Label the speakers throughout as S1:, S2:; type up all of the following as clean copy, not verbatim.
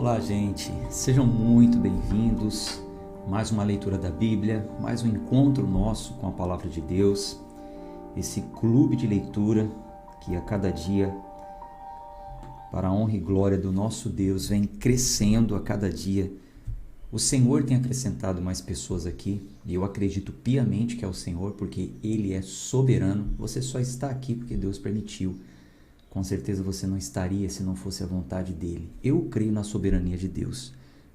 S1: Olá, gente. Sejam muito bem-vindos. Mais uma leitura da Bíblia, mais um encontro nosso com a Palavra de Deus. Esse clube de leitura que a cada dia, para a honra e glória do nosso Deus, vem crescendo a cada dia. O Senhor tem acrescentado mais pessoas aqui e eu acredito piamente que é o Senhor, porque Ele é soberano. Você só está aqui porque Deus permitiu. Com certeza você não estaria se não fosse a vontade dEle. Eu creio na soberania de Deus.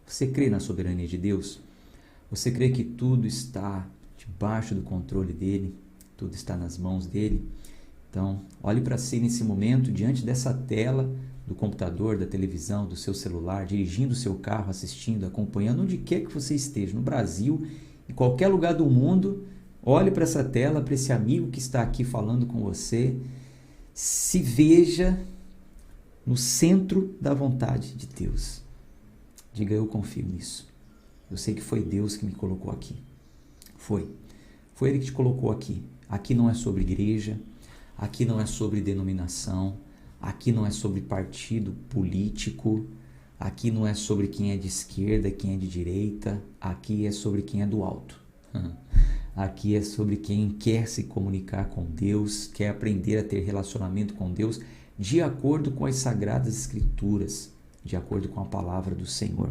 S1: Você crê na soberania de Deus? Você crê que tudo está debaixo do controle dEle? Tudo está nas mãos dEle? Então, olhe para si nesse momento, diante dessa tela do computador, da televisão, do seu celular, dirigindo o seu carro, assistindo, acompanhando, onde quer que você esteja, no Brasil, em qualquer lugar do mundo. Olhe para essa tela, para esse amigo que está aqui falando com você. Se veja no centro da vontade de Deus. Diga: eu confio nisso. Eu sei que foi Deus que me colocou aqui. Foi Ele que te colocou aqui. Aqui não é sobre igreja, aqui não é sobre denominação, aqui não é sobre partido político, aqui não é sobre quem é de esquerda, quem é de direita, aqui é sobre quem é do alto. Aqui é sobre quem quer se comunicar com Deus, quer aprender a ter relacionamento com Deus de acordo com as Sagradas Escrituras, de acordo com a palavra do Senhor.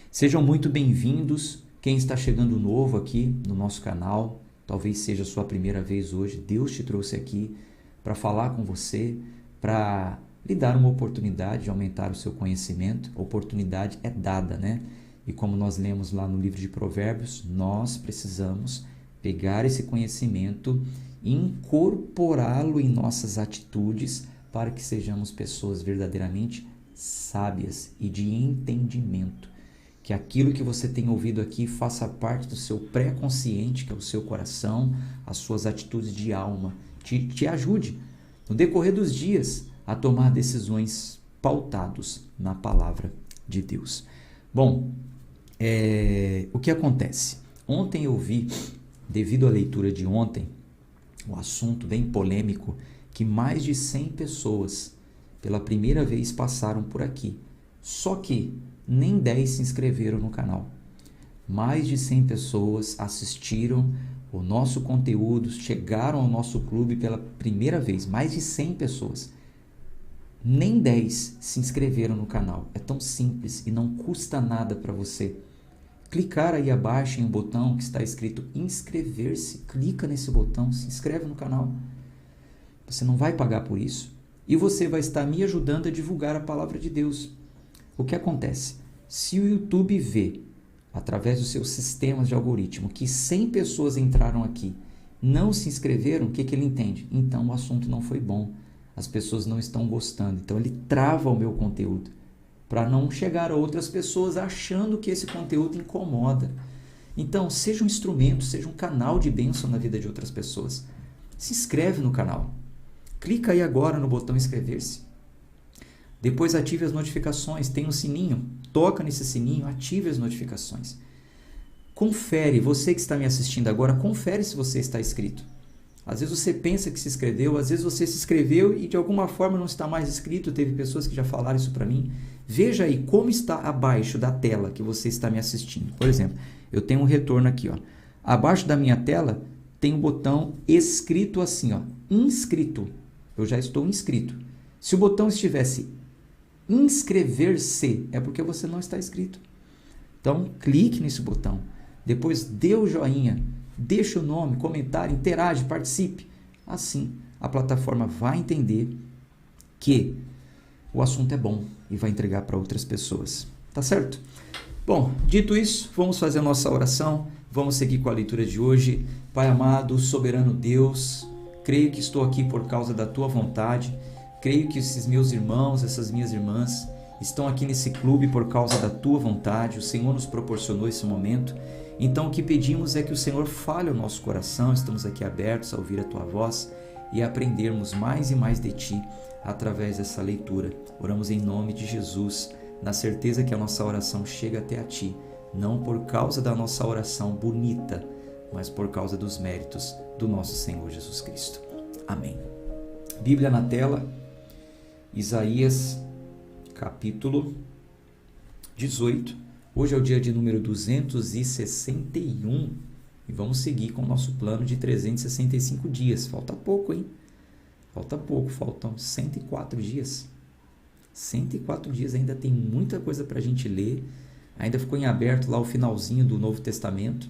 S1: Sejam muito bem-vindos. Quem está chegando novo aqui no nosso canal, talvez seja a sua primeira vez hoje, Deus te trouxe aqui para falar com você, para lhe dar uma oportunidade de aumentar o seu conhecimento. A oportunidade é dada, né? E como nós lemos lá no livro de Provérbios, nós precisamos pegar esse conhecimento e incorporá-lo em nossas atitudes para que sejamos pessoas verdadeiramente sábias e de entendimento. Que aquilo que você tem ouvido aqui faça parte do seu pré-consciente, que é o seu coração, as suas atitudes de alma. Te ajude no decorrer dos dias a tomar decisões pautados na palavra de Deus. Bom, o que acontece? Ontem eu vi, devido à leitura de ontem, o assunto bem polêmico, que mais de 100 pessoas pela primeira vez passaram por aqui. Só que nem 10 se inscreveram no canal. Mais de 100 pessoas assistiram o nosso conteúdo, chegaram ao nosso clube pela primeira vez. Mais de 100 pessoas. Nem 10 se inscreveram no canal. É tão simples e não custa nada para você. Clicar aí abaixo em um botão que está escrito inscrever-se. Clica nesse botão, se inscreve no canal. Você não vai pagar por isso. E você vai estar me ajudando a divulgar a palavra de Deus. O que acontece? Se o YouTube vê, através dos seus sistemas de algoritmo, que 100 pessoas entraram aqui, não se inscreveram, o que ele entende? Então o assunto não foi bom. As pessoas não estão gostando. Então ele trava o meu conteúdo, para não chegar a outras pessoas achando que esse conteúdo incomoda. Então, seja um instrumento, seja um canal de bênção na vida de outras pessoas. Se inscreve no canal. Clica aí agora no botão inscrever-se. Depois ative as notificações, tem um sininho, toca nesse sininho, ative as notificações. Confere, você que está me assistindo agora, confere se você está inscrito. Às vezes você pensa que se inscreveu, às vezes você se inscreveu e de alguma forma não está mais inscrito. Teve pessoas que já falaram isso para mim. Veja aí como está abaixo da tela que você está me assistindo. Por exemplo, eu tenho um retorno aqui, ó. Abaixo da minha tela tem um botão escrito assim, ó, inscrito. Eu já estou inscrito. Se o botão estivesse inscrever-se, é porque você não está inscrito. Então, clique nesse botão. Depois dê o joinha, deixe o nome, comentário, interage, participe. Assim, a plataforma vai entender que o assunto é bom e vai entregar para outras pessoas. Tá certo? Bom, dito isso, vamos fazer a nossa oração. Vamos seguir com a leitura de hoje. Pai amado, soberano Deus, creio que estou aqui por causa da Tua vontade. Creio que esses meus irmãos, essas minhas irmãs, estão aqui nesse clube por causa da Tua vontade. O Senhor nos proporcionou esse momento. Então o que pedimos é que o Senhor fale ao nosso coração. Estamos aqui abertos a ouvir a Tua voz e a aprendermos mais e mais de Ti através dessa leitura. Oramos em nome de Jesus, na certeza que a nossa oração chega até a Ti, não por causa da nossa oração bonita, mas por causa dos méritos do nosso Senhor Jesus Cristo. Amém. Bíblia na tela. Isaías, capítulo 18. Hoje é o dia de número 261 e vamos seguir com o nosso plano de 365 dias. Falta pouco, hein? Falta pouco, faltam 104 dias. 104 dias, ainda tem muita coisa para a gente ler. Ainda ficou em aberto lá o finalzinho do Novo Testamento.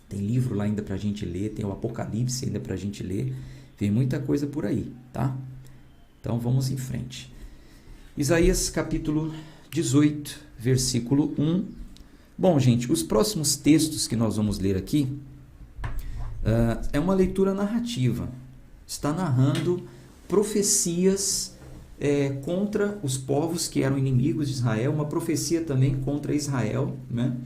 S1: Tem livro lá ainda para a gente ler, tem o Apocalipse ainda para a gente ler. Tem muita coisa por aí, tá? Então vamos em frente. Isaías capítulo 18, versículo 1. Bom, gente, os próximos textos que nós vamos ler aqui é uma leitura narrativa. Está narrando profecias contra os povos que eram inimigos de Israel, uma profecia também contra Israel, né?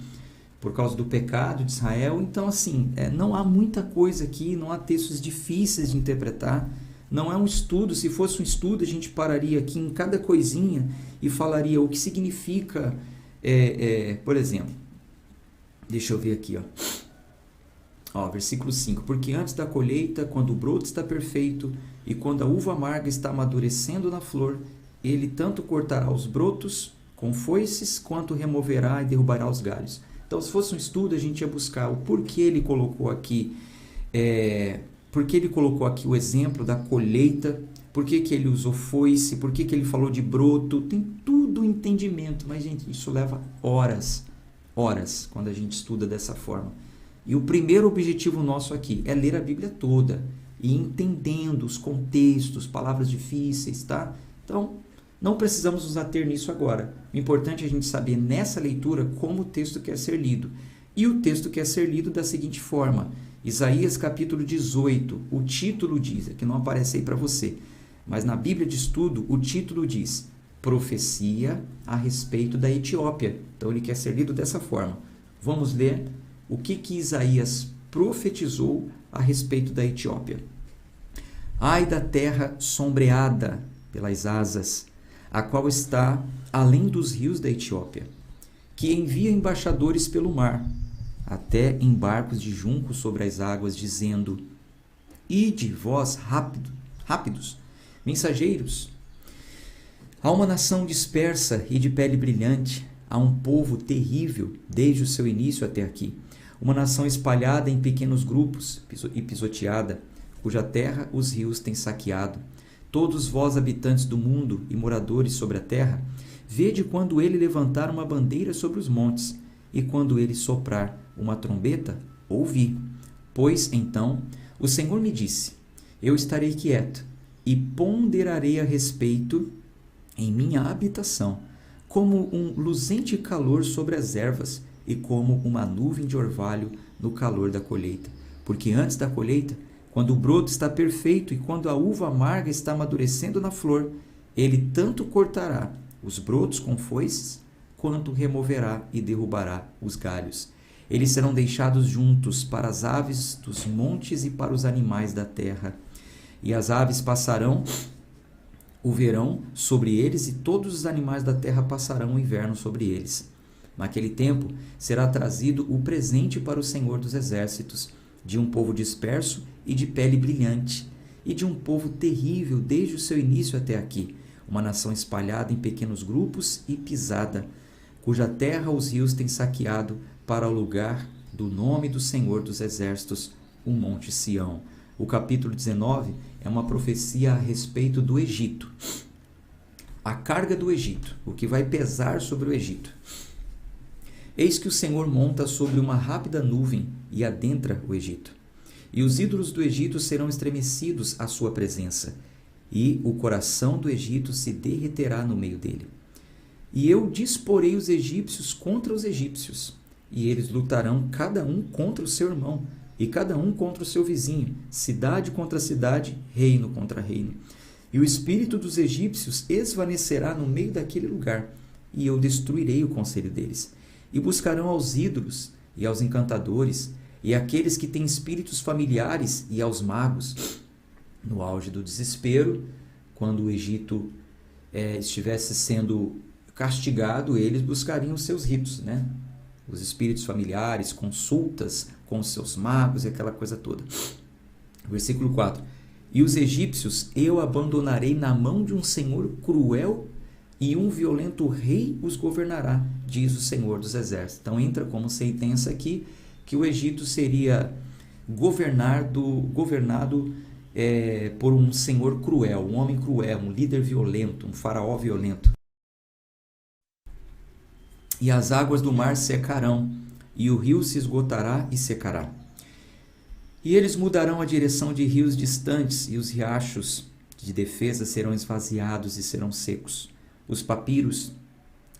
S1: Por causa do pecado de Israel. Então, assim, não há muita coisa aqui, não há textos difíceis de interpretar. Não é um estudo. Se fosse um estudo, a gente pararia aqui em cada coisinha e falaria o que significa, por exemplo, deixa eu ver aqui, versículo 5. Porque antes da colheita, quando o broto está perfeito e quando a uva amarga está amadurecendo na flor, ele tanto cortará os brotos com foices, quanto removerá e derrubará os galhos. Então, se fosse um estudo, a gente ia buscar o porquê ele colocou aqui, porque ele colocou aqui o exemplo da colheita, por que ele usou foice, por que ele falou de broto, tem tudo entendimento, mas, gente, isso leva horas quando a gente estuda dessa forma. E o primeiro objetivo nosso aqui é ler a Bíblia toda e entendendo os contextos, palavras difíceis, tá? Então, não precisamos nos ater nisso agora. O importante é a gente saber nessa leitura como o texto quer ser lido. E o texto quer ser lido da seguinte forma: Isaías capítulo 18, o título diz, que não aparece aí para você, mas na Bíblia de estudo o título diz profecia a respeito da Etiópia. Então ele quer ser lido dessa forma. Vamos ler o que Isaías profetizou a respeito da Etiópia. Ai da terra sombreada pelas asas, a qual está além dos rios da Etiópia, que envia embaixadores pelo mar, até em barcos de junco sobre as águas, dizendo: ide vós rápidos, mensageiros. Há uma nação dispersa e de pele brilhante, há um povo terrível desde o seu início até aqui, uma nação espalhada em pequenos grupos e pisoteada, cuja terra os rios têm saqueado. Todos vós, habitantes do mundo e moradores sobre a terra, vede quando ele levantar uma bandeira sobre os montes, e quando ele soprar uma trombeta, ouvi. Pois então o Senhor me disse: eu estarei quieto e ponderarei a respeito em minha habitação, como um luzente calor sobre as ervas e como uma nuvem de orvalho no calor da colheita. Porque antes da colheita, quando o broto está perfeito e quando a uva amarga está amadurecendo na flor, ele tanto cortará os brotos com foices, quanto removerá e derrubará os galhos. Eles serão deixados juntos para as aves dos montes e para os animais da terra. E as aves passarão o verão sobre eles, e todos os animais da terra passarão o inverno sobre eles. Naquele tempo será trazido o presente para o Senhor dos Exércitos, de um povo disperso e de pele brilhante, e de um povo terrível desde o seu início até aqui, uma nação espalhada em pequenos grupos e pisada, cuja terra os rios têm saqueado, para o lugar do nome do Senhor dos Exércitos, o Monte Sião. O capítulo 19 é uma profecia a respeito do Egito. A carga do Egito, o que vai pesar sobre o Egito. Eis que o Senhor monta sobre uma rápida nuvem e adentra o Egito. E os ídolos do Egito serão estremecidos à sua presença, e o coração do Egito se derreterá no meio dele. E eu disporei os egípcios contra os egípcios, e eles lutarão cada um contra o seu irmão, e cada um contra o seu vizinho, cidade contra cidade, reino contra reino. E o espírito dos egípcios esvanecerá no meio daquele lugar, e eu destruirei o conselho deles. E buscarão aos ídolos e aos encantadores, e àqueles que têm espíritos familiares, e aos magos. No auge do desespero, quando o Egito estivesse sendo castigado, eles buscariam os seus ritos, né? Os espíritos familiares, consultas com os seus magos e aquela coisa toda. Versículo 4. E os egípcios eu abandonarei na mão de um senhor cruel e um violento rei os governará, diz o Senhor dos Exércitos. Então entra como sentença aqui que o Egito seria governado por um senhor cruel, um homem cruel, um líder violento, um faraó violento. E as águas do mar secarão, e o rio se esgotará e secará. E eles mudarão a direção de rios distantes, e os riachos de defesa serão esvaziados e serão secos. Os papiros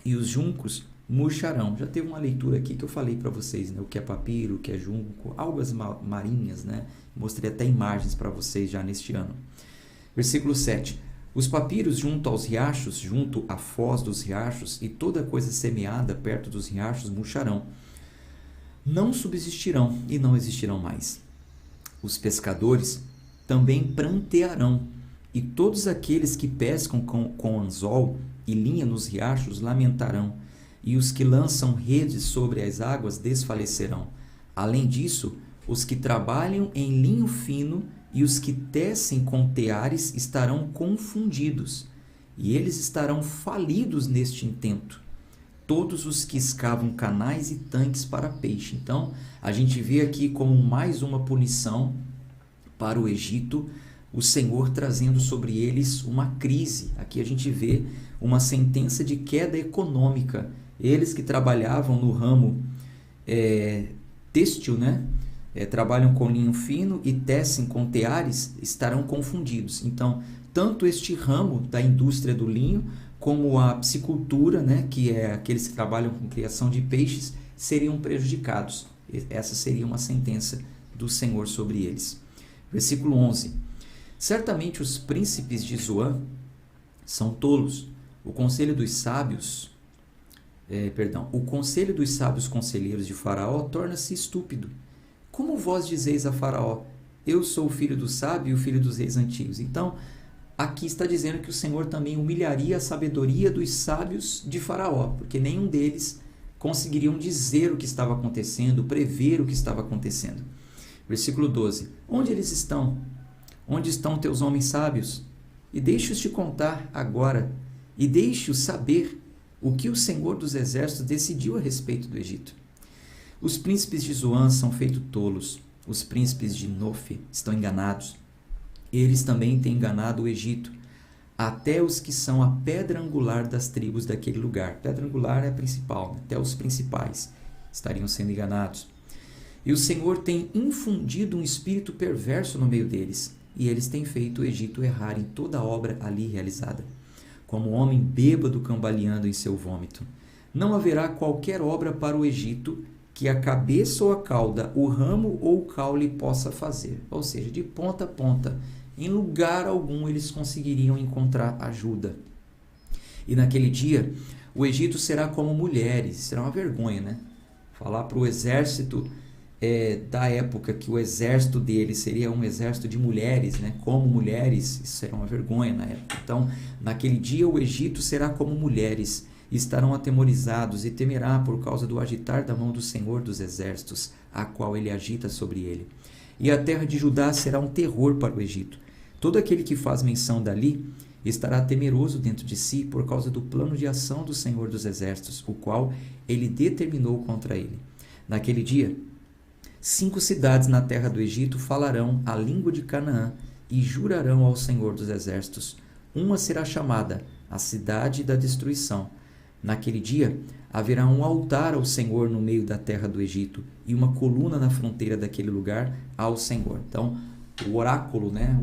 S1: e os juncos murcharão. Já teve uma leitura aqui que eu falei para vocês, né? O que é papiro, o que é junco, algas marinhas, né? Mostrei até imagens para vocês já neste ano. Versículo 7. Os papiros junto aos riachos, junto à foz dos riachos, e toda coisa semeada perto dos riachos murcharão. Não subsistirão e não existirão mais. Os pescadores também prantearão, e todos aqueles que pescam com anzol e linha nos riachos lamentarão, e os que lançam redes sobre as águas desfalecerão. Além disso, os que trabalham em linho fino e os que tecem com teares estarão confundidos, e eles estarão falidos neste intento. Todos os que escavam canais e tanques para peixe. Então, a gente vê aqui como mais uma punição para o Egito, o Senhor trazendo sobre eles uma crise. Aqui a gente vê uma sentença de queda econômica. Eles que trabalhavam no ramo têxtil, né? Trabalham com linho fino e tecem com teares, estarão confundidos. Então, tanto este ramo da indústria do linho, como a piscicultura, né? Que é aqueles que trabalham com criação de peixes, seriam prejudicados. Essa seria uma sentença do Senhor sobre eles. Versículo 11. Certamente os príncipes de Zoan são tolos. O conselho dos sábios conselheiros de Faraó torna-se estúpido. Como vós dizeis a Faraó, eu sou o filho do sábio e o filho dos reis antigos. Então, aqui está dizendo que o Senhor também humilharia a sabedoria dos sábios de Faraó, porque nenhum deles conseguiriam dizer o que estava acontecendo, prever o que estava acontecendo. Versículo 12. Onde eles estão? Onde estão teus homens sábios? E deixe-os te contar agora, e deixe-os saber o que o Senhor dos Exércitos decidiu a respeito do Egito. Os príncipes de Zoan são feitos tolos, os príncipes de Nofe estão enganados. Eles também têm enganado o Egito, até os que são a pedra angular das tribos daquele lugar. Pedra angular é a principal, até os principais estariam sendo enganados. E o Senhor tem infundido um espírito perverso no meio deles, e eles têm feito o Egito errar em toda a obra ali realizada, como um homem bêbado cambaleando em seu vômito. Não haverá qualquer obra para o Egito que a cabeça ou a cauda, o ramo ou o caule possa fazer. Ou seja, de ponta a ponta, em lugar algum eles conseguiriam encontrar ajuda. E naquele dia, o Egito será como mulheres. Será uma vergonha, né? Falar para o exército da época que o exército dele seria um exército de mulheres, né? Como mulheres, isso será uma vergonha na época. Então, naquele dia o Egito será como mulheres, e estarão atemorizados, e temerá por causa do agitar da mão do Senhor dos Exércitos, a qual ele agita sobre ele. E a terra de Judá será um terror para o Egito. Todo aquele que faz menção dali estará temeroso dentro de si por causa do plano de ação do Senhor dos Exércitos, o qual ele determinou contra ele. Naquele dia, 5 cidades na terra do Egito falarão a língua de Canaã e jurarão ao Senhor dos Exércitos. Uma será chamada a cidade da destruição. Naquele dia haverá um altar ao Senhor no meio da terra do Egito e uma coluna na fronteira daquele lugar ao Senhor. Então, o oráculo, né?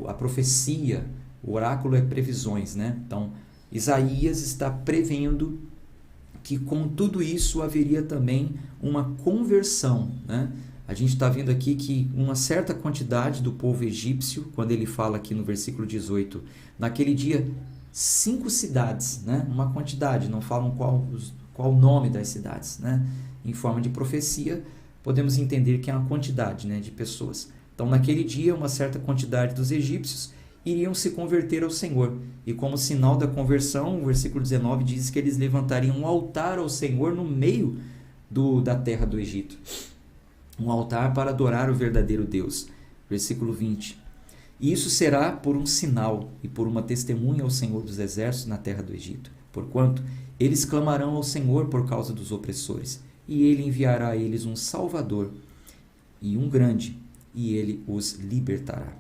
S1: A profecia, o oráculo é previsões, né? Então, Isaías está prevendo que com tudo isso haveria também uma conversão, né? A gente está vendo aqui que uma certa quantidade do povo egípcio, quando ele fala aqui no versículo 18, naquele dia 5 cidades, né? Uma quantidade, não falam qual o nome das cidades, né? Em forma de profecia, podemos entender que é uma quantidade, né, de pessoas. Então, naquele dia, uma certa quantidade dos egípcios iriam se converter ao Senhor. E como sinal da conversão, o versículo 19 diz que eles levantariam um altar ao Senhor no meio da terra do Egito. Um altar para adorar o verdadeiro Deus. Versículo 20. E isso será por um sinal e por uma testemunha ao Senhor dos Exércitos na terra do Egito, porquanto eles clamarão ao Senhor por causa dos opressores, e ele enviará a eles um Salvador e um grande, e ele os libertará.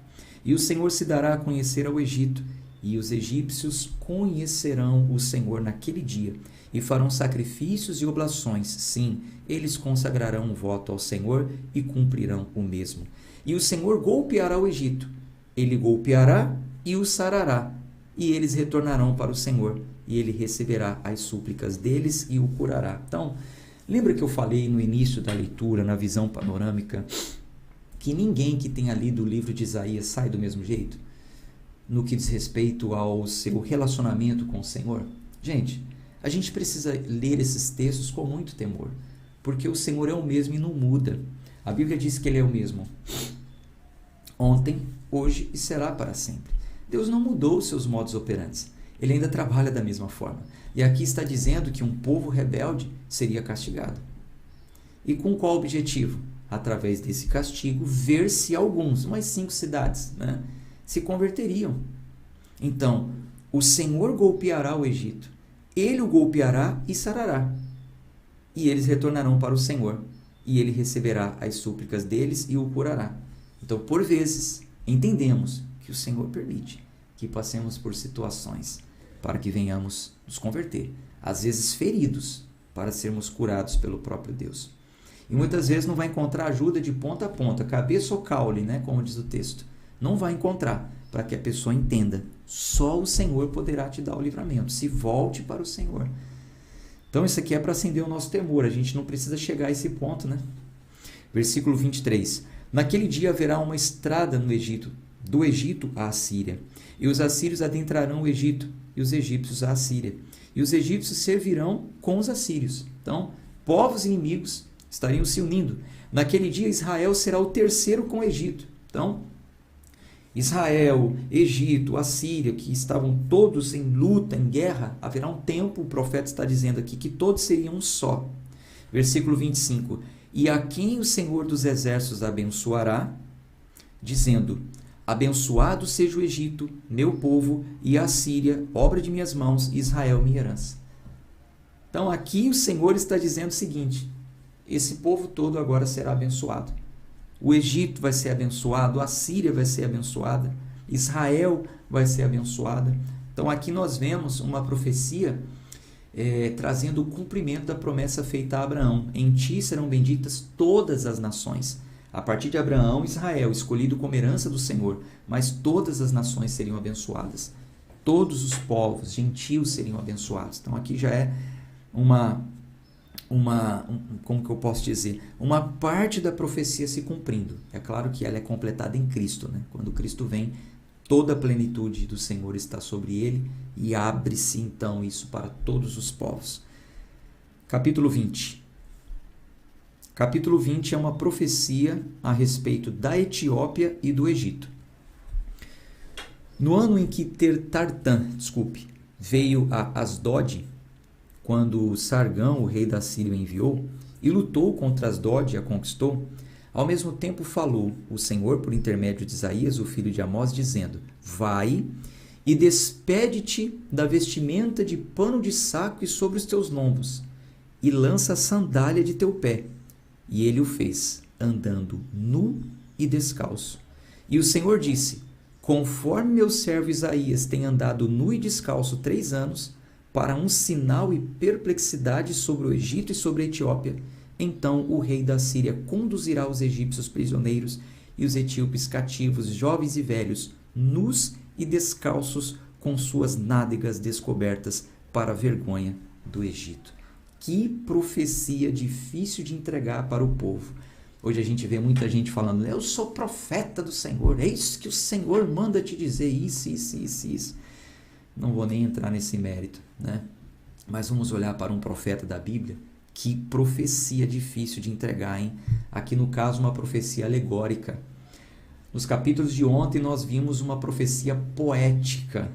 S1: E o Senhor se dará a conhecer ao Egito, e os egípcios conhecerão o Senhor naquele dia, e farão sacrifícios e oblações. Sim, eles consagrarão um voto ao Senhor e cumprirão o mesmo. E o Senhor golpeará o Egito. Ele golpeará e o sarará, e eles retornarão para o Senhor, e ele receberá as súplicas deles e o curará. Então, lembra que eu falei no início da leitura, na visão panorâmica, que ninguém que tenha lido o livro de Isaías sai do mesmo jeito? No que diz respeito ao seu relacionamento com o Senhor? Gente, a gente precisa ler esses textos com muito temor, porque o Senhor é o mesmo e não muda. A Bíblia diz que Ele é o mesmo ontem, hoje e será para sempre. Deus não mudou os seus modos operantes. Ele ainda trabalha da mesma forma. E aqui está dizendo que um povo rebelde seria castigado. E com qual objetivo? Através desse castigo, ver se alguns, umas 5 cidades, se converteriam. Então, o Senhor golpeará o Egito. Ele o golpeará e sarará. E eles retornarão para o Senhor. E ele receberá as súplicas deles e o curará. Então, por vezes, entendemos que o Senhor permite que passemos por situações para que venhamos nos converter. Às vezes feridos para sermos curados pelo próprio Deus. E muitas vezes não vai encontrar ajuda de ponta a ponta, cabeça ou caule, como diz o texto. Não vai encontrar, para que a pessoa entenda. Só o Senhor poderá te dar o livramento. Se volte para o Senhor. Então isso aqui é para acender o nosso temor. A gente não precisa chegar a esse ponto, Versículo 23. Naquele dia haverá uma estrada no Egito, do Egito à Assíria. E os assírios adentrarão o Egito, e os egípcios à Assíria. E os egípcios servirão com os assírios. Então, povos inimigos estariam se unindo. Naquele dia, Israel será o terceiro com o Egito. Então, Israel, Egito, Assíria, que estavam todos em luta, em guerra, haverá um tempo, o profeta está dizendo aqui, que todos seriam um só. Versículo 25. E a quem o Senhor dos Exércitos abençoará, dizendo: abençoado seja o Egito, meu povo, e a Assíria, obra de minhas mãos, e Israel, minha herança. Então aqui o Senhor está dizendo o seguinte: esse povo todo agora será abençoado. O Egito vai ser abençoado, a Assíria vai ser abençoada, Israel vai ser abençoada. Então aqui nós vemos uma profecia trazendo o cumprimento da promessa feita a Abraão. Em ti serão benditas todas as nações. A partir de Abraão, Israel, escolhido como herança do Senhor, mas todas as nações seriam abençoadas. Todos os povos, gentios seriam abençoados. Então aqui já é como que eu posso dizer? Uma parte da profecia se cumprindo. É claro que ela é completada em Cristo, Quando Cristo vem, toda a plenitude do Senhor está sobre ele e abre-se então isso para todos os povos. Capítulo 20. Capítulo 20 é uma profecia a respeito da Etiópia e do Egito. No ano em que Tartã veio a Asdod, quando Sargão, o rei da Síria, o enviou e lutou contra Asdod e a conquistou, ao mesmo tempo falou o Senhor por intermédio de Isaías, o filho de Amós, dizendo: vai e despede-te da vestimenta de pano de saco e sobre os teus lombos, e lança a sandália de teu pé. E ele o fez, andando nu e descalço. E o Senhor disse: conforme meu servo Isaías tem andado nu e descalço 3 anos, para um sinal e perplexidade sobre o Egito e sobre a Etiópia, então o rei da Síria conduzirá os egípcios prisioneiros e os etíopes cativos, jovens e velhos, nus e descalços, com suas nádegas descobertas, para a vergonha do Egito. Que profecia difícil de entregar para o povo. Hoje a gente vê muita gente falando: eu sou profeta do Senhor, é isso que o Senhor manda te dizer, isso. Não vou nem entrar nesse mérito, Mas vamos olhar para um profeta da Bíblia. Que profecia difícil de entregar, hein? Aqui no caso uma profecia alegórica. Nos capítulos de ontem nós vimos uma profecia poética,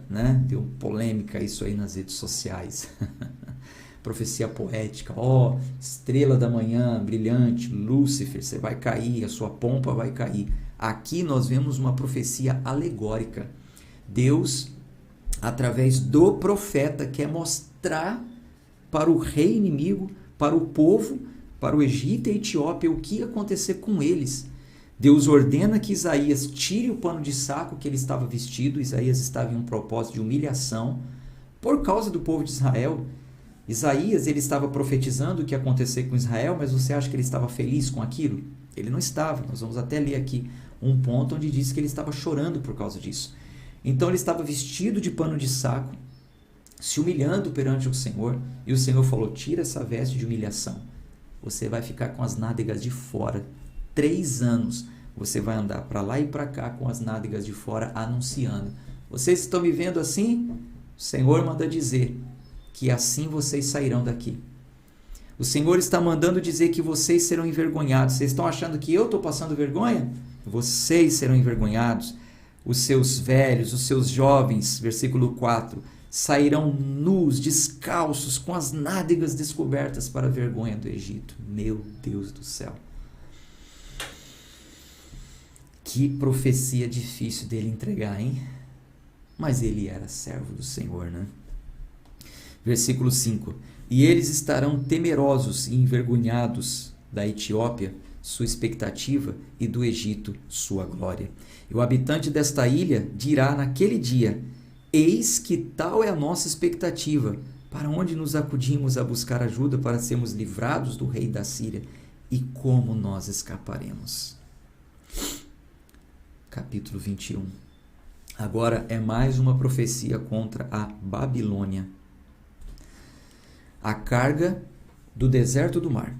S1: Deu polêmica isso aí nas redes sociais. profecia poética, ó, estrela da manhã, brilhante, Lúcifer, você vai cair, a sua pompa vai cair. Aqui nós vemos uma profecia alegórica. Deus, através do profeta, quer mostrar para o rei inimigo, para o povo, para o Egito e a Etiópia, o que ia acontecer com eles. Deus ordena que Isaías tire o pano de saco que ele estava vestido. Isaías estava em um propósito de humilhação por causa do povo de Israel. Isaías, ele estava profetizando o que ia acontecer com Israel, mas você acha que ele estava feliz com aquilo? Ele não estava. Nós vamos até ler aqui um ponto onde diz que ele estava chorando por causa disso. Então ele estava vestido de pano de saco, se humilhando perante o Senhor, e o Senhor falou: tira essa veste de humilhação, você vai ficar com as nádegas de fora, 3 anos você vai andar para lá e para cá com as nádegas de fora anunciando. Vocês estão me vendo assim? O Senhor manda dizer que assim vocês sairão daqui. O Senhor está mandando dizer que vocês serão envergonhados. Vocês estão achando que eu estou passando vergonha? Vocês serão envergonhados. Os seus velhos, os seus jovens, versículo 4, sairão nus, descalços, com as nádegas descobertas para a vergonha do Egito. Meu Deus do céu. Que profecia difícil dele entregar, hein? Mas ele era servo do Senhor, né? Versículo 5. E eles estarão temerosos e envergonhados da Etiópia, sua expectativa, e do Egito, sua glória. E o habitante desta ilha dirá naquele dia: eis que tal é a nossa expectativa, para onde nos acudimos a buscar ajuda para sermos livrados do rei da Síria, e como nós escaparemos. Capítulo 21. Agora é mais uma profecia contra a Babilônia. A carga do deserto do mar.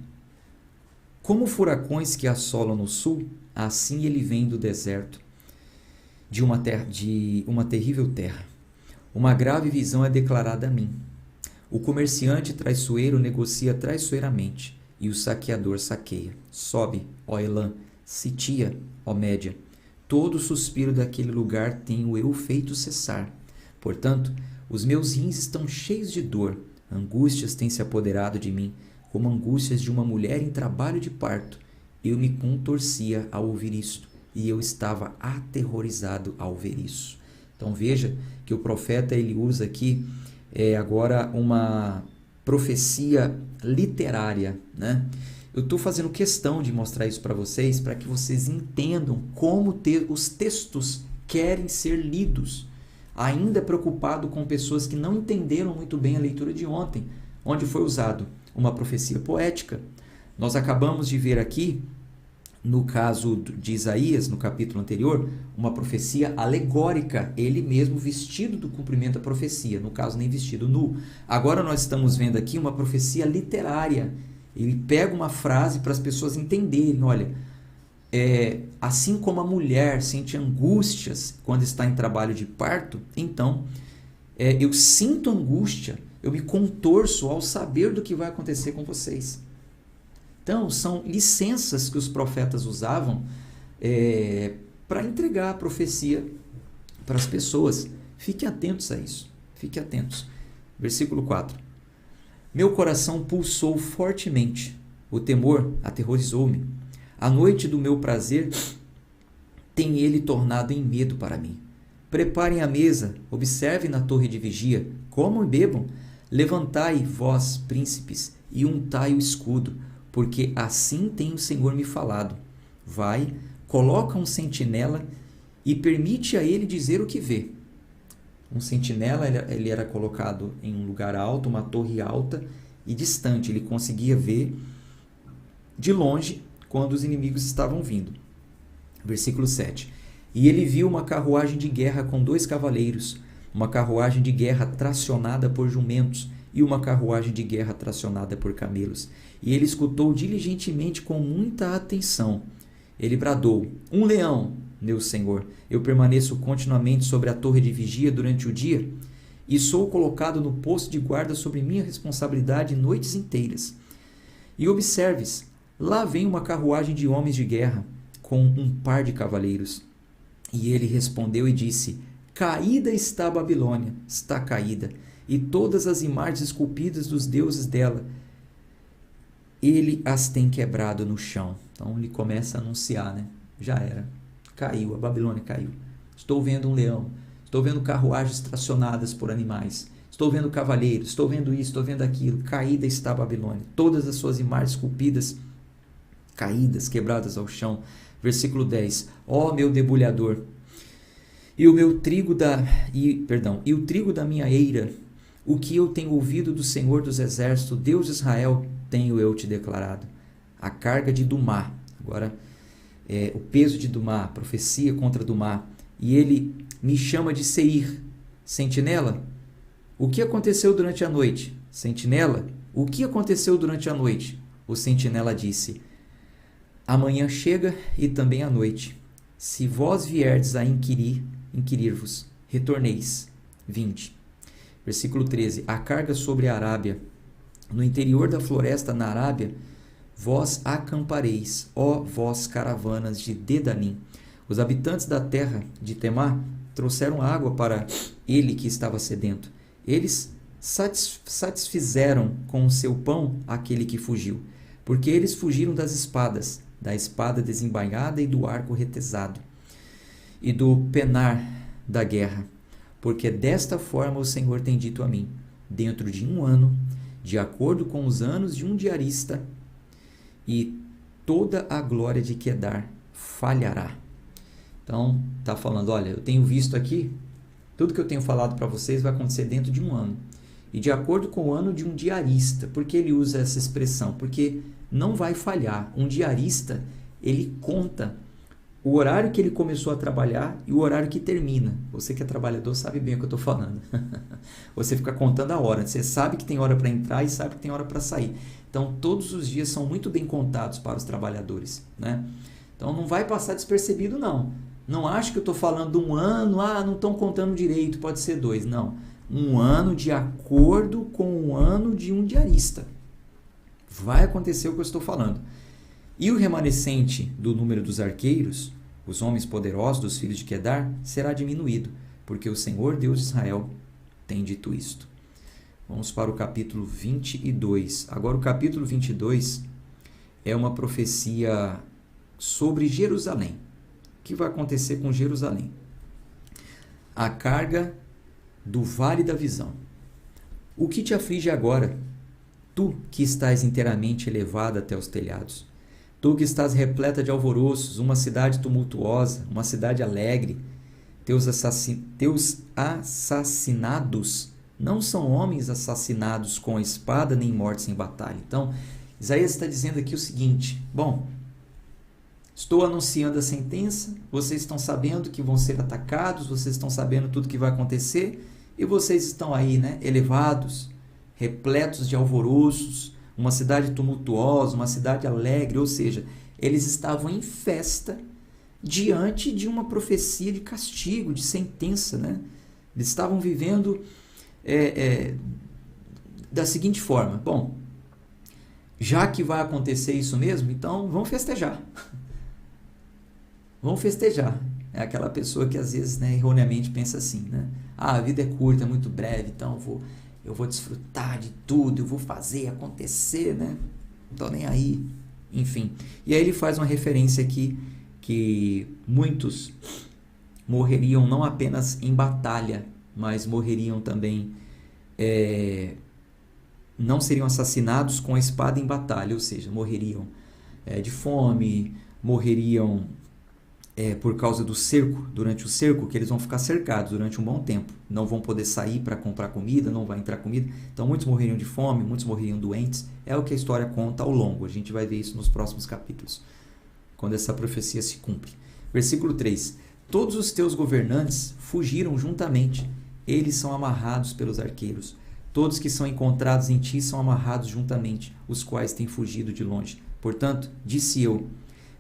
S1: Como furacões que assolam no sul, assim ele vem do deserto, de uma terrível terra. Uma grave visão é declarada a mim. O comerciante traiçoeiro negocia traiçoeiramente, e o saqueador saqueia. Sobe, ó Elã, sitia, ó Média. Todo suspiro daquele lugar tenho eu feito cessar. Portanto, os meus rins estão cheios de dor. Angústias têm se apoderado de mim, como angústias de uma mulher em trabalho de parto. Eu me contorcia ao ouvir isto, e eu estava aterrorizado ao ver isso. Então veja que o profeta ele usa aqui agora uma profecia literária, né? Eu estou fazendo questão de mostrar isso para vocês, para que vocês entendam como os textos querem ser lidos. Ainda preocupado com pessoas que não entenderam muito bem a leitura de ontem, onde foi usado uma profecia poética. Nós acabamos de ver aqui, no caso de Isaías, no capítulo anterior, uma profecia alegórica, ele mesmo vestido do cumprimento da profecia, no caso nem vestido, nu. Agora nós estamos vendo aqui uma profecia literária. Ele pega uma frase para as pessoas entenderem, olha, assim como a mulher sente angústias quando está em trabalho de parto, então eu sinto angústia, eu me contorço ao saber do que vai acontecer com vocês. Então, são licenças que os profetas usavam para entregar a profecia para as pessoas. Fiquem atentos a isso, fiquem atentos. Versículo 4. Meu coração pulsou fortemente, o temor aterrorizou-me. A noite do meu prazer tem ele tornado em medo para mim. Preparem a mesa, observem na torre de vigia, comam e bebam. Levantai, vós, príncipes, e untai o escudo, porque assim tem o Senhor me falado. Vai, coloca um sentinela e permite a ele dizer o que vê. Um sentinela ele era colocado em um lugar alto, uma torre alta e distante. Ele conseguia ver de longe quando os inimigos estavam vindo. Versículo 7. E ele viu uma carruagem de guerra com 2 cavaleiros, uma carruagem de guerra tracionada por jumentos e uma carruagem de guerra tracionada por camelos. E ele escutou diligentemente com muita atenção. Ele bradou: um leão, meu senhor, eu permaneço continuamente sobre a torre de vigia durante o dia e sou colocado no posto de guarda sobre minha responsabilidade noites inteiras. E observes, lá vem uma carruagem de homens de guerra com um par de cavaleiros. E ele respondeu e disse: caída está a Babilônia, está caída, e todas as imagens esculpidas dos deuses dela, ele as tem quebrado no chão. Então ele começa a anunciar, né? Já era. Caiu, a Babilônia caiu. Estou vendo um leão, estou vendo carruagens tracionadas por animais, estou vendo cavaleiros, estou vendo isso, estou vendo aquilo. Caída está a Babilônia. Todas as suas imagens esculpidas, caídas, quebradas ao chão. Versículo 10. Ó meu debulhador, e o trigo da minha eira, o que eu tenho ouvido do Senhor dos Exércitos, Deus de Israel, tenho eu te declarado. A carga de Dumá, agora o peso de Dumá, a profecia contra Dumá, e ele me chama de Seir, sentinela. O que aconteceu durante a noite? Sentinela, o que aconteceu durante a noite? O sentinela disse: amanhã chega e também a noite. Se vós vierdes a inquirir-vos, retorneis. 20. Versículo 13. A carga sobre a Arábia. No interior da floresta na Arábia, vós acampareis, ó vós caravanas de Dedanim. Os habitantes da terra de Temá trouxeram água para ele que estava sedento. Eles satisfizeram com o seu pão aquele que fugiu, porque eles fugiram das espadas, da espada desembainhada e do arco retesado, e do penar da guerra. Porque desta forma o Senhor tem dito a mim: dentro de 1 ano, de acordo com os anos de um diarista, e toda a glória de Quedar falhará. Então, está falando, olha, eu tenho visto aqui, tudo que eu tenho falado para vocês vai acontecer dentro de 1 ano. E de acordo com o ano de um diarista. Por que ele usa essa expressão? Porque não vai falhar. Um diarista, ele conta o horário que ele começou a trabalhar e o horário que termina. Você que é trabalhador sabe bem o que eu estou falando. Você fica contando a hora. Você sabe que tem hora para entrar e sabe que tem hora para sair. Então, todos os dias são muito bem contados para os trabalhadores, né? Então, não vai passar despercebido, não. Não acho que eu estou falando de 1 ano, não estão contando direito, pode ser 2. Não. 1 ano de acordo com o ano de um diarista. Vai acontecer o que eu estou falando. E o remanescente do número dos arqueiros, os homens poderosos dos filhos de Quedar, será diminuído, porque o Senhor Deus de Israel tem dito isto. Vamos para o capítulo 22. Agora o capítulo 22 é uma profecia sobre Jerusalém. O que vai acontecer com Jerusalém? A carga do vale da visão. O que te aflige agora, tu que estás inteiramente elevada até os telhados? Tu que estás repleta de alvoroços, uma cidade tumultuosa, uma cidade alegre. Teus assassinados não são homens assassinados com a espada, nem mortes em batalha. Então, Isaías está dizendo aqui o seguinte: bom, estou anunciando a sentença, vocês estão sabendo que vão ser atacados, vocês estão sabendo tudo que vai acontecer, e vocês estão aí, né, elevados, repletos de alvoroços, uma cidade tumultuosa, uma cidade alegre, ou seja, eles estavam em festa diante de uma profecia de castigo, de sentença, né? Eles estavam vivendo da seguinte forma: bom, já que vai acontecer isso mesmo, então vamos festejar. Vamos festejar. É aquela pessoa que às vezes, né, erroneamente pensa assim, né? A vida é curta, é muito breve, então eu vou desfrutar de tudo, eu vou fazer acontecer, né? Não estou nem aí. Enfim. E aí ele faz uma referência aqui que muitos morreriam não apenas em batalha, mas morreriam também, não seriam assassinados com a espada em batalha, ou seja, morreriam de fome, morreriam por causa do cerco, durante o cerco, que eles vão ficar cercados durante um bom tempo, não vão poder sair para comprar comida, não vai entrar comida, então muitos morreriam de fome, muitos morreriam doentes, é o que a história conta ao longo, a gente vai ver isso nos próximos capítulos, quando essa profecia se cumpre. Versículo 3: todos os teus governantes fugiram juntamente, eles são amarrados pelos arqueiros, todos que são encontrados em ti são amarrados juntamente, os quais têm fugido de longe. Portanto, disse eu: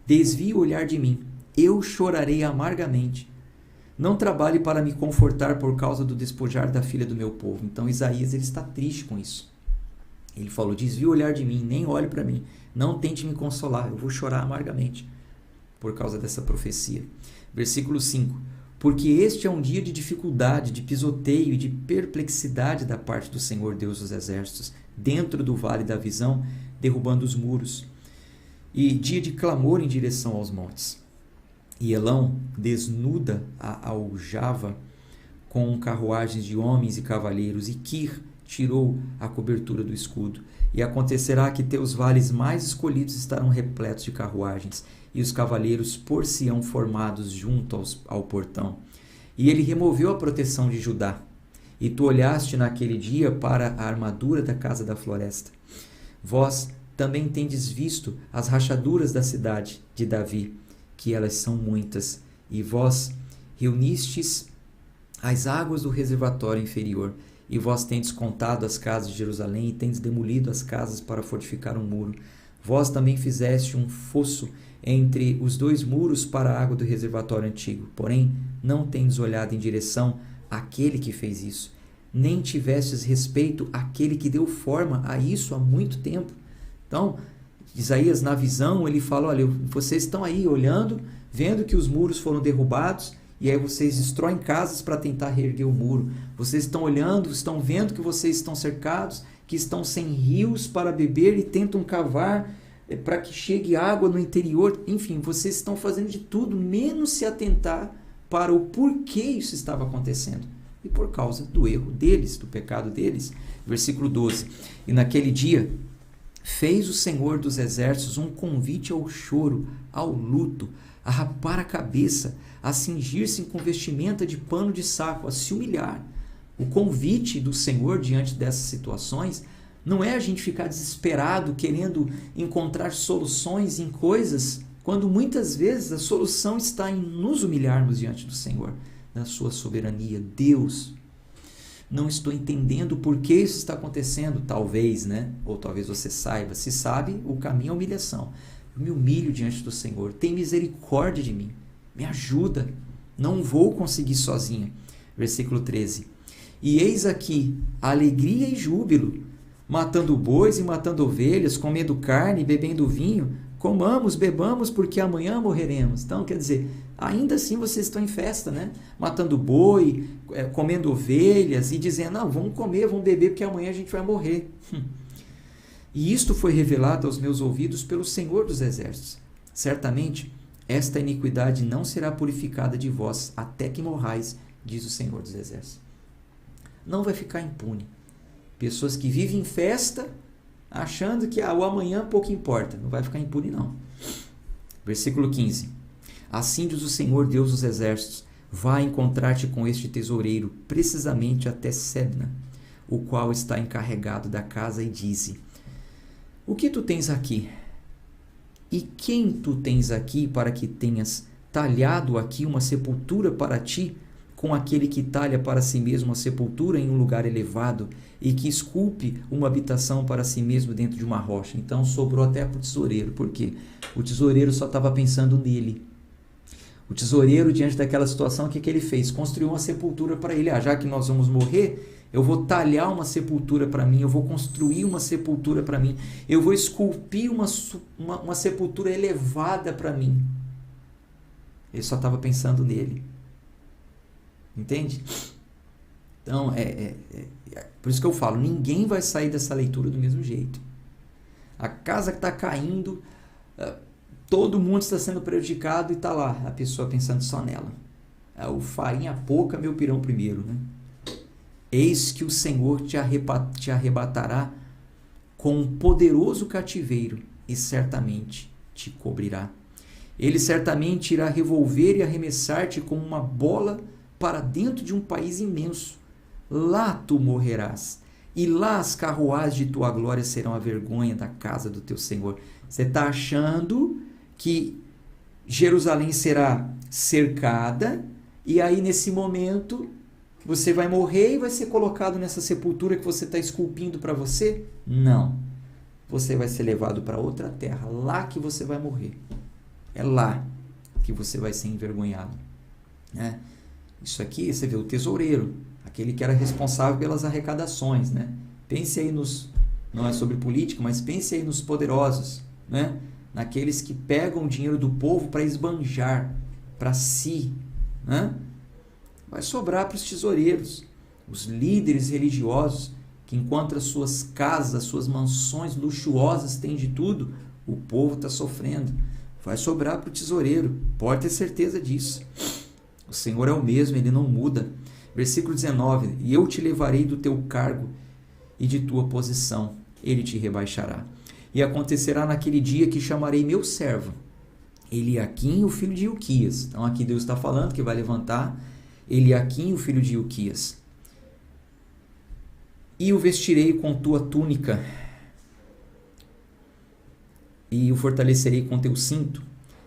S1: desvie o olhar de mim, eu chorarei amargamente. Não trabalhe para me confortar por causa do despojar da filha do meu povo. Então Isaías ele está triste com isso. Ele falou: desvie o olhar de mim, nem olhe para mim, não tente me consolar, eu vou chorar amargamente por causa dessa profecia. Versículo 5: porque este é um dia de dificuldade, de pisoteio e de perplexidade da parte do Senhor Deus dos Exércitos, dentro do vale da visão, derrubando os muros, e dia de clamor em direção aos montes. E Elão desnuda a aljava com carruagens de homens e cavaleiros, e Quir tirou a cobertura do escudo. E acontecerá que teus vales mais escolhidos estarão repletos de carruagens, e os cavaleiros por-se-ão formados junto ao portão. E ele removeu a proteção de Judá. E tu olhaste naquele dia para a armadura da casa da floresta. Vós também tendes visto as rachaduras da cidade de Davi, que elas são muitas, e vós reunistes as águas do reservatório inferior, e vós tendes contado as casas de Jerusalém, e tendes demolido as casas para fortificar um muro. Vós também fizeste um fosso entre os dois muros para a água do reservatório antigo, porém não tendes olhado em direção àquele que fez isso, nem tivestes respeito àquele que deu forma a isso há muito tempo. Então, Isaías, na visão, ele fala, olha, vocês estão aí olhando, vendo que os muros foram derrubados, e aí vocês destroem casas para tentar reerguer o muro. Vocês estão olhando, estão vendo que vocês estão cercados, que estão sem rios para beber e tentam cavar para que chegue água no interior. Enfim, vocês estão fazendo de tudo, menos se atentar para o porquê isso estava acontecendo. E por causa do erro deles, do pecado deles. Versículo 12. E naquele dia fez o Senhor dos Exércitos um convite ao choro, ao luto, a rapar a cabeça, a cingir-se com vestimenta de pano de saco, a se humilhar. O convite do Senhor diante dessas situações não é a gente ficar desesperado, querendo encontrar soluções em coisas, quando muitas vezes a solução está em nos humilharmos diante do Senhor, na sua soberania. Deus, não estou entendendo por que isso está acontecendo, talvez, né? Ou talvez você saiba. Se sabe, o caminho é a humilhação. Eu me humilho diante do Senhor, tem misericórdia de mim, me ajuda, não vou conseguir sozinho. Versículo 13. E eis aqui alegria e júbilo, matando bois e matando ovelhas, comendo carne e bebendo vinho, comamos, bebamos, porque amanhã morreremos. Então, quer dizer, ainda assim vocês estão em festa, né? Matando boi, comendo ovelhas e dizendo, não, vamos comer, vamos beber, porque amanhã a gente vai morrer. E isto foi revelado aos meus ouvidos pelo Senhor dos Exércitos. Certamente, esta iniquidade não será purificada de vós, até que morrais, diz o Senhor dos Exércitos. Não vai ficar impune. Pessoas que vivem em festa, achando que o amanhã pouco importa. Não vai ficar impune, não. Versículo 15. Assim diz o Senhor Deus dos Exércitos, vai encontrar-te com este tesoureiro, precisamente até Sebna, o qual está encarregado da casa, e dize, o que tu tens aqui? E quem tu tens aqui para que tenhas talhado aqui uma sepultura para ti, com aquele que talha para si mesmo uma sepultura em um lugar elevado e que esculpe uma habitação para si mesmo dentro de uma rocha? Então sobrou até para o tesoureiro. Por quê? O tesoureiro só estava pensando nele. O tesoureiro, diante daquela situação, o que ele fez? Construiu uma sepultura para ele. Já que nós vamos morrer, eu vou talhar uma sepultura para mim, eu vou construir uma sepultura para mim, eu vou esculpir uma sepultura elevada para mim. Ele só estava pensando nele. Entende? Então, por isso que eu falo, ninguém vai sair dessa leitura do mesmo jeito. A casa que está caindo, todo mundo está sendo prejudicado e está lá a pessoa pensando só nela. O farinha pouca, meu pirão primeiro, né? Eis que o Senhor te arrebatará com um poderoso cativeiro e certamente te cobrirá. Ele certamente irá revolver e arremessar-te como uma bola para dentro de um país imenso. Lá tu morrerás, e lá as carruagens de tua glória serão a vergonha da casa do teu Senhor. Você está achando que Jerusalém será cercada, e aí nesse momento você vai morrer e vai ser colocado nessa sepultura que você está esculpindo para você? Não. Você vai ser levado para outra terra, lá que você vai morrer. É lá que você vai ser envergonhado. Né? Isso aqui, você vê, o tesoureiro, aquele que era responsável pelas arrecadações. Né? Pense aí não é sobre política, mas pense aí nos poderosos, né? Naqueles que pegam o dinheiro do povo para esbanjar para si, né? vai sobrar para os tesoureiros, os líderes religiosos, que enquanto as suas casas, as suas mansões luxuosas têm de tudo, o povo está sofrendo. Vai sobrar para o tesoureiro, pode ter certeza disso. O Senhor é o mesmo, Ele não muda. Versículo 19, e eu te levarei do teu cargo e de tua posição, Ele te rebaixará. E acontecerá naquele dia que chamarei meu servo, Eliaquim, o filho de Hilquias. Então aqui Deus está falando que vai levantar Eliaquim, o filho de Hilquias. E o vestirei com tua túnica, e o fortalecerei com teu cinto,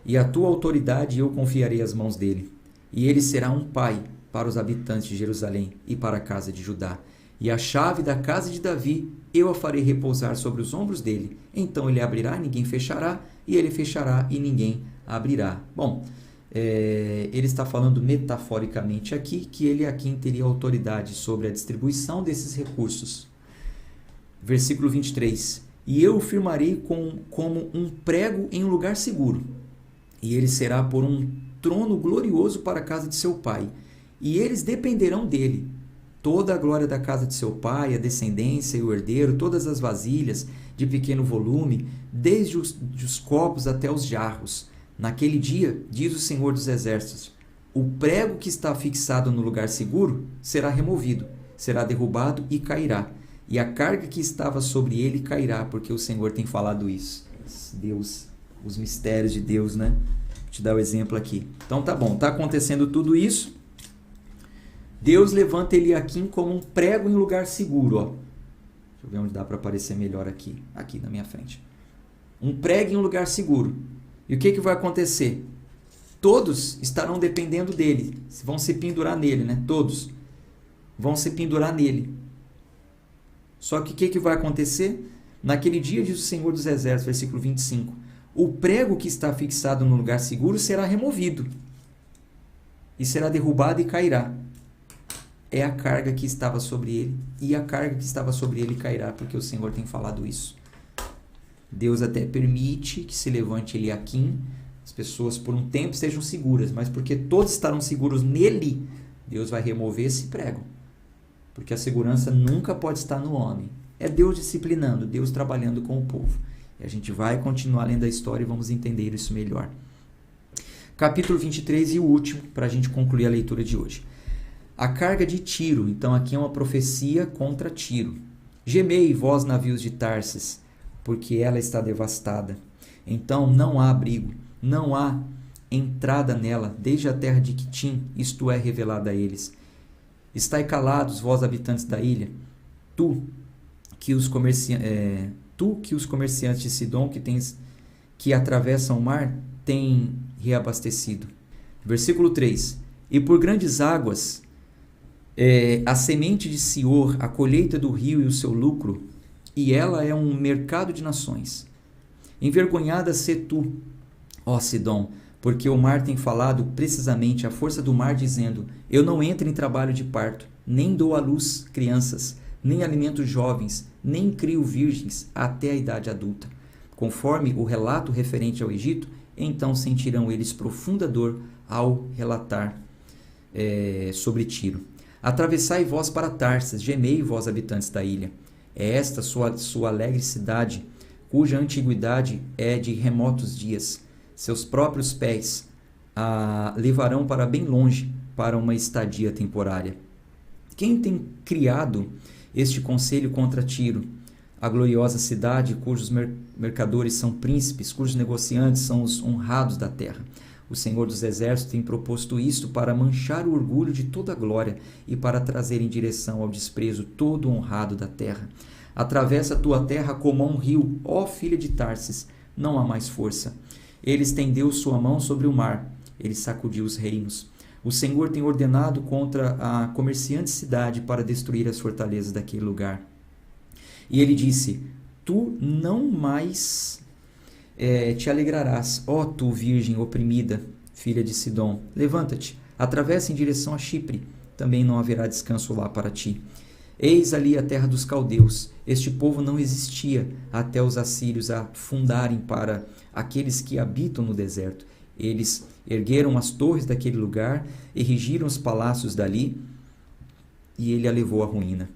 S1: e a tua autoridade eu confiarei às mãos dele. E ele será um pai para os habitantes de Jerusalém e para a casa de Judá. E a chave da casa de Davi eu a farei repousar sobre os ombros dele. Então ele abrirá, ninguém fechará, e ele fechará, e ninguém abrirá. Bom, ele está falando metaforicamente aqui que Eliaquim teria autoridade sobre a distribuição desses recursos. Versículo 23. E eu o firmarei como um prego em um lugar seguro, e ele será por um trono glorioso para a casa de seu pai, e eles dependerão dele. Toda a glória da casa de seu pai, a descendência e o herdeiro, todas as vasilhas de pequeno volume, desde os copos até os jarros. Naquele dia, diz o Senhor dos Exércitos, o prego que está fixado no lugar seguro será removido, será derrubado e cairá. E a carga que estava sobre ele cairá, porque o Senhor tem falado isso. Deus, os mistérios de Deus, né? Vou te dar o exemplo aqui. Então tá bom, tá acontecendo tudo isso. Deus levanta Eliaquim como um prego em lugar seguro, ó. Deixa eu ver onde dá para aparecer melhor aqui. Aqui na minha frente. Um prego em um lugar seguro. E o que vai acontecer? Todos estarão dependendo dele. Vão se pendurar nele, né? Todos vão se pendurar nele. Só que o que vai acontecer? Naquele dia, diz o Senhor dos Exércitos, versículo 25, o prego que está fixado no lugar seguro será removido, e será derrubado e cairá. É a carga que estava sobre ele, e a carga que estava sobre ele cairá, porque o Senhor tem falado isso. Deus até permite que se levante Eliaquim, as pessoas por um tempo estejam seguras, mas porque todos estarão seguros nele, Deus vai remover esse prego. Porque a segurança nunca pode estar no homem. É Deus disciplinando, Deus trabalhando com o povo. E a gente vai continuar lendo a história e vamos entender isso melhor. Capítulo 23 e o último, para a gente concluir a leitura de hoje. A carga de Tiro. Então aqui é uma profecia contra Tiro. Gemei, vós navios de Tarsis, porque ela está devastada. Então não há abrigo, não há entrada nela, desde a terra de Quitim, isto é revelada a eles. Estai calados, vós habitantes da ilha, tu que os comerciantes de Sidom que atravessam o mar têm reabastecido. Versículo 3. E por grandes águas, a semente de Sior, a colheita do rio e o seu lucro, e ela é um mercado de nações. Envergonhada sê tu, ó Sidom, porque o mar tem falado precisamente a força do mar, dizendo, eu não entro em trabalho de parto, nem dou à luz crianças, nem alimento jovens, nem crio virgens até a idade adulta. Conforme o relato referente ao Egito, então sentirão eles profunda dor ao relatar sobre Tiro. Atravessai vós para Tarsis, gemei vós habitantes da ilha. É esta sua alegre cidade, cuja antiguidade é de remotos dias. Seus próprios pés a levarão para bem longe, para uma estadia temporária. Quem tem criado este conselho contra Tiro, a gloriosa cidade cujos mercadores são príncipes, cujos negociantes são os honrados da terra? O Senhor dos Exércitos tem proposto isto para manchar o orgulho de toda a glória e para trazer em direção ao desprezo todo o honrado da terra. Atravessa a tua terra como a um rio, ó filha de Tarsis, não há mais força. Ele estendeu sua mão sobre o mar, ele sacudiu os reinos. O Senhor tem ordenado contra a comerciante cidade para destruir as fortalezas daquele lugar. E ele disse, tu não mais te alegrarás, ó tu virgem oprimida, filha de Sidom. Levanta-te, atravessa em direção a Chipre, também não haverá descanso lá para ti. Eis ali a terra dos caldeus. Este povo não existia até os assírios a fundarem para aqueles que habitam no deserto. Eles ergueram as torres daquele lugar, erigiram os palácios dali, e ele a levou à ruína.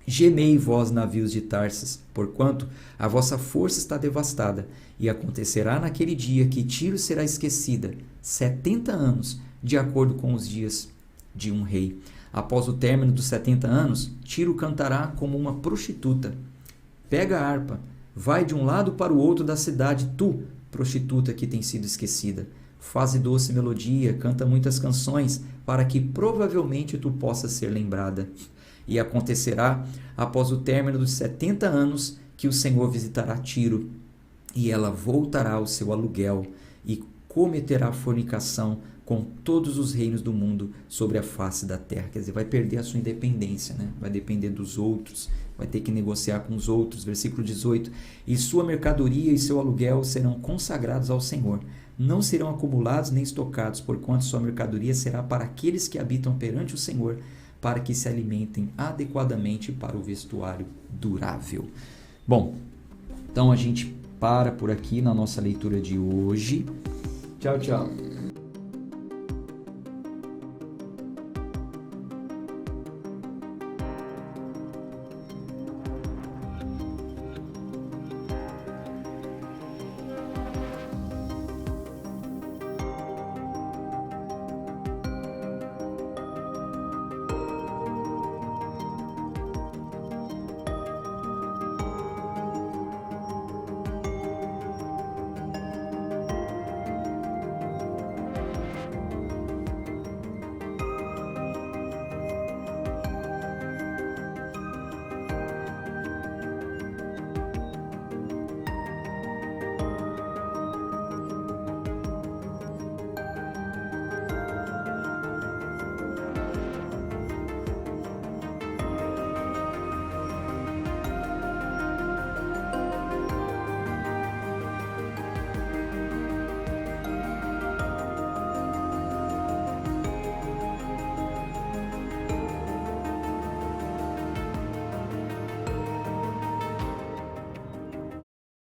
S1: Gemei, vós, navios de Tarsas, porquanto a vossa força está devastada, e acontecerá naquele dia que Tiro será esquecida, 70 anos, de acordo com os dias de um rei. Após o término dos 70 anos, Tiro cantará como uma prostituta. Pega a harpa, vai de um lado para o outro da cidade, tu, prostituta que tem sido esquecida. Faze doce melodia, canta muitas canções, para que provavelmente tu possas ser lembrada. E acontecerá, após o término dos 70 anos, que o Senhor visitará Tiro, e ela voltará ao seu aluguel, e cometerá fornicação com todos os reinos do mundo sobre a face da terra. Quer dizer, vai perder a sua independência, né? Vai depender dos outros, vai ter que negociar com os outros. Versículo 18. E sua mercadoria e seu aluguel serão consagrados ao Senhor. Não serão acumulados nem estocados, porquanto sua mercadoria será para aqueles que habitam perante o Senhor, para que se alimentem adequadamente para o vestuário durável. Bom, então a gente para por aqui na nossa leitura de hoje. Tchau, tchau.